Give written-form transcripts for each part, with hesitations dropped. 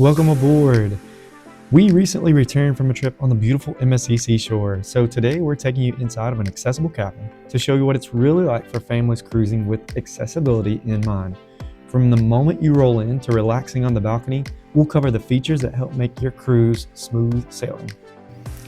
Welcome aboard. We recently returned from a trip on the beautiful MSC Seashore, so today we're taking you inside of an accessible cabin to show you what it's really like for families cruising with accessibility in mind. From the moment you roll in to relaxing on the balcony, we'll cover the features that help make your cruise smooth sailing.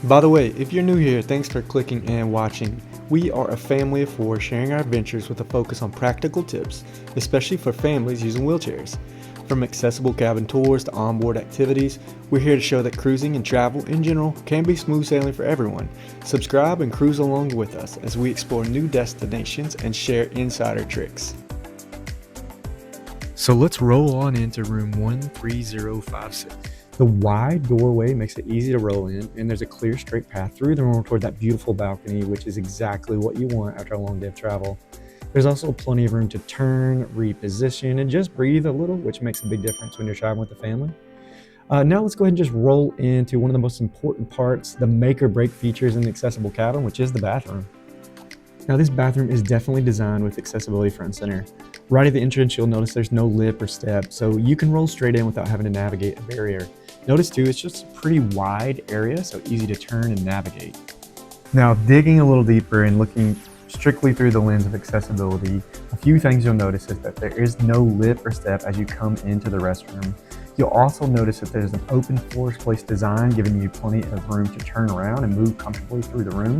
By the way, if you're new here, thanks for clicking and watching. We are a family of four sharing our adventures with a focus on practical tips, especially for families using wheelchairs. From accessible cabin tours to onboard activities, we're here to show that cruising and travel in general can be smooth sailing for everyone. Subscribe and cruise along with us as we explore new destinations and share insider tricks. So let's roll on into room 13056. The wide doorway makes it easy to roll in, and there's a clear straight path through the room toward that beautiful balcony, which is exactly what you want after a long day of travel. There's also plenty of room to turn, reposition, and just breathe a little, which makes a big difference when you're traveling with the family. Now let's go ahead and just roll into one of the most important parts, the make or break features in the accessible cabin, which is the bathroom. Now this bathroom is definitely designed with accessibility front and center. Right at the entrance, you'll notice there's no lip or step, so you can roll straight in without having to navigate a barrier. Notice too, it's just a pretty wide area, so easy to turn and navigate. Now digging a little deeper and looking strictly through the lens of accessibility, a few things you'll notice is that there is no lip or step as you come into the restroom. You'll also notice that there's an open floor space design, giving you plenty of room to turn around and move comfortably through the room.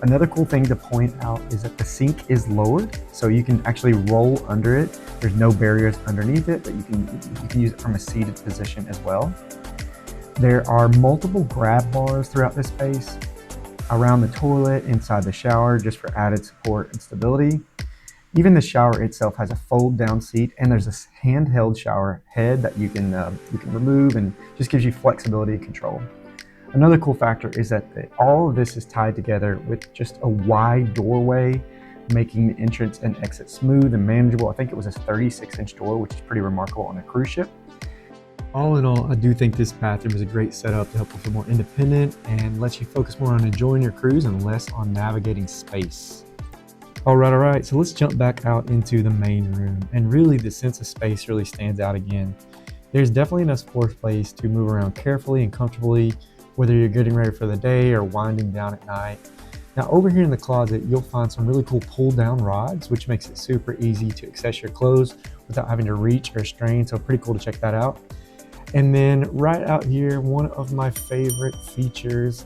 Another cool thing to point out is that the sink is lowered, so you can actually roll under it. There's no barriers underneath it, but you can use it from a seated position as well. There are multiple grab bars throughout this space, around the toilet, inside the shower, just for added support and stability. Even the shower itself has a fold down seat, and there's a handheld shower head that you can remove, and just gives you flexibility and control. Another cool factor is that all of this is tied together with just a wide doorway, making the entrance and exit smooth and manageable. I think it was a 36-inch door, which is pretty remarkable on a cruise ship. All in all, I do think this bathroom is a great setup to help you feel more independent and lets you focus more on enjoying your cruise and less on navigating space. All right, so let's jump back out into the main room, and really the sense of space really stands out again. There's definitely enough floor space to move around carefully and comfortably, whether you're getting ready for the day or winding down at night. Now over here in the closet, you'll find some really cool pull down rods, which makes it super easy to access your clothes without having to reach or strain, so pretty cool to check that out. And then right out here, one of my favorite features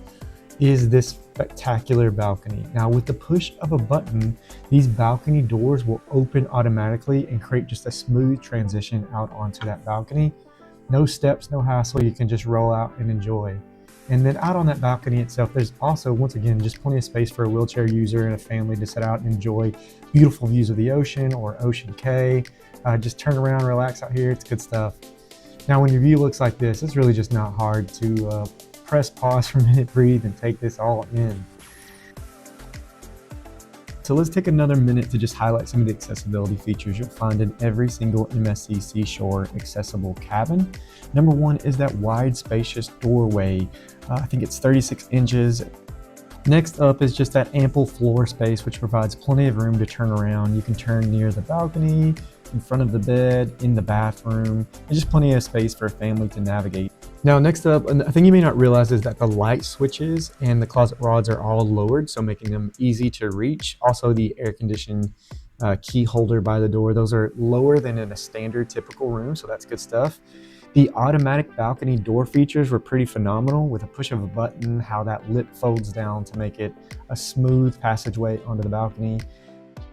is this spectacular balcony. Now with the push of a button, these balcony doors will open automatically and create just a smooth transition out onto that balcony. No steps, no hassle, you can just roll out and enjoy. And then out on that balcony itself, there's also, once again, just plenty of space for a wheelchair user and a family to sit out and enjoy beautiful views of the ocean or Ocean Cay. Just turn around, relax out here, it's good stuff. Now when your view looks like this, it's really just not hard to press pause for a minute, breathe, and take this all in. So let's take another minute to just highlight some of the accessibility features you'll find in every single MSC Seashore accessible cabin. Number one is that wide, spacious doorway. I think it's 36 inches. Next up is just that ample floor space, which provides plenty of room to turn around. You can turn near the balcony, in front of the bed, in the bathroom, and just plenty of space for a family to navigate. Now next up, a thing you may not realize is that the light switches and the closet rods are all lowered, so making them easy to reach. Also the air conditioned key holder by the door, those are lower than in a standard typical room, so that's good stuff. The automatic balcony door features were pretty phenomenal, with a push of a button, how that lip folds down to make it a smooth passageway onto the balcony.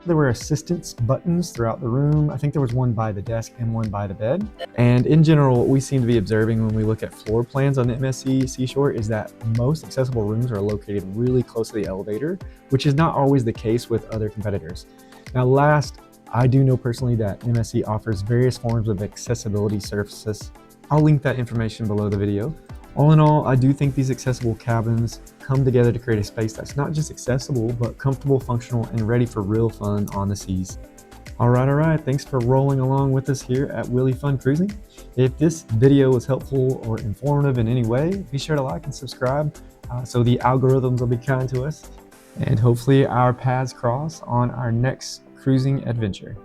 There were assistance buttons throughout the room. I think there was one by the desk and one by the bed. And in general, what we seem to be observing when we look at floor plans on the MSC Seashore is that most accessible rooms are located really close to the elevator, which is not always the case with other competitors. Now last, I do know personally that MSC offers various forms of accessibility services. I'll link that information below the video. All in all, I do think these accessible cabins come together to create a space that's not just accessible, but comfortable, functional, and ready for real fun on the seas. All right. Thanks for rolling along with us here at Willy Fun Cruising. If this video was helpful or informative in any way, be sure to like and subscribe so the algorithms will be kind to us. And hopefully our paths cross on our next cruising adventure.